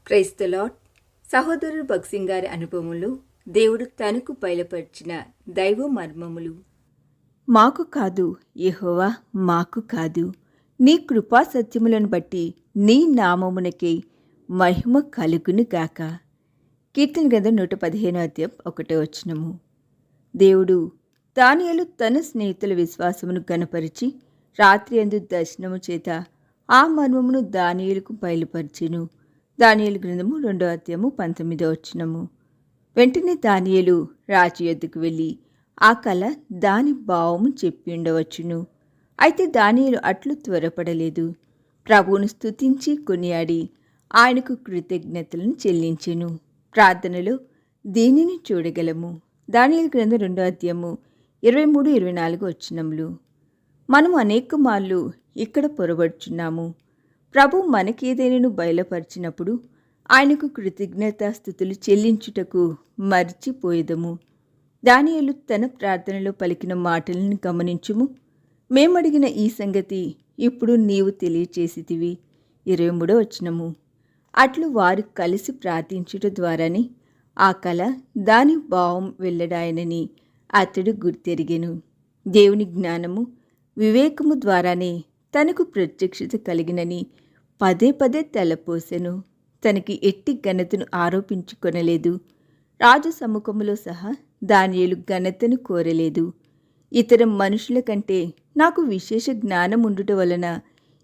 Praise the lord. సహోదరుడు భక్సింగ్ గారి అనుభవములు దేవుడు తనకు బయలుపరిచిన దైవ మర్మములు. మాకు కాదు యెహోవా, మాకు కాదు, నీ కృపా సత్యములను బట్టి నీ నామమునకే మహిమ కలుగును గాక. కీర్తన గ్రంథం 115:1. దేవుడు దానియేలు తన స్నేహితుల విశ్వాసమును గనపరిచి రాత్రి అందు దర్శనము చేత ఆ మర్మమును దానియేలుకు బయలుపరిచెను. దానియేలు గ్రంథము 2:19. వెంటనే దానియేలు రాజు యొద్దకు వెళ్ళి ఆ కల దాని భావము చెప్పి ఉండవచ్చును. అయితే దానియేలు అట్లు త్వరపడలేదు. ప్రభువును స్తుతించి కొనియాడి ఆయనకు కృతజ్ఞతలను చెల్లించెను. ప్రార్థనలో దీనిని చూడగలము. దానియేలు గ్రంథం 2:23-24. మనము అనేక మార్లు ఇక్కడ పొరబడుచున్నాము. ప్రభు మనకేదైనాను బయలుపరిచినప్పుడు ఆయనకు కృతజ్ఞతాస్థుతులు చెల్లించుటకు మర్చిపోయేదము. దానియేలు తన ప్రార్థనలో పలికిన మాటలను గమనించుము. మేమడిగిన ఈ సంగతి ఇప్పుడు నీవు తెలియచేసితివి. 23. అట్లు వారు కలిసి ప్రార్థించుట ద్వారానే ఆ కల దాని భావం వెల్లడాయనని అతడు గుర్తెరిగెను. దేవుని జ్ఞానము వివేకము ద్వారానే తనకు ప్రత్యక్షత కలిగినని పదే పదే తలపోసెను. తనకి ఎట్టి ఘనతను ఆరోపించుకొనలేదు. రాజు సముఖములో సహా దానియేలు ఘనతను కోరలేదు. ఇతర మనుషుల కంటే నాకు విశేష జ్ఞానం ఉండుట వలన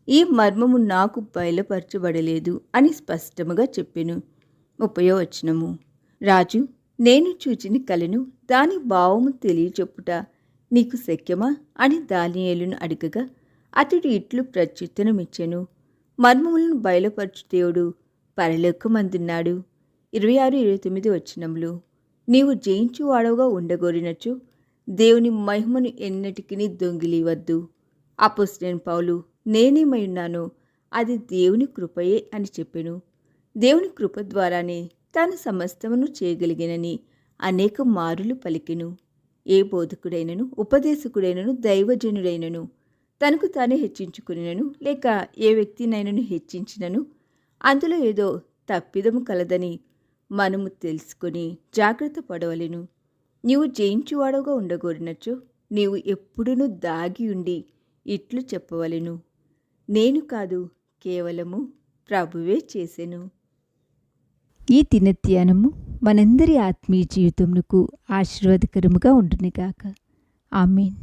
ఈ మర్మము నాకు బయలుపరచబడలేదు అని స్పష్టముగా చెప్పెను. 30. రాజు, నేను చూచిన కలను దాని భావము తెలియచెప్పుట నీకు శక్యమా అని దానియేలును అడగగా అతడు ఇట్లు ప్రత్యుత్తరమిచ్చెను. మర్మములను బయలుపరచు దేవుడు పరలోకమందున్నాడు. 26-29. నీవు జయించువాడవుగా ఉండగోరినచు దేవుని మహిమను ఎన్నటికీ దొంగిలివద్దు. అపోస్తలుడైన పౌలు నేనేమైనానో అది దేవుని కృపయే అని చెప్పెను. దేవుని కృప ద్వారానే తాను సమస్తమును చేయగలిగినని అనేక మారులు పలికెను. ఏ బోధకుడైనను ఉపదేశకుడైనను దైవజనుడైనను తనకు తానే హెచ్చించుకునినను లేక ఏ వ్యక్తినైనను హెచ్చించినను అందులో ఏదో తప్పిదము కలదని మనము తెలుసుకొని జాగ్రత్త పడవలెను. నీవు జయించువాడవుగా ఉండగోరినచో నీవు ఎప్పుడునూ దాగి ఉండి ఇట్లు చెప్పవలెను, నేను కాదు, కేవలము ప్రభువే చేసెను. ఈ దినధ్యానము మనందరి ఆత్మీయ జీవితమునకు ఆశీర్వాదకరముగా ఉండునుగాక. ఆమేన్.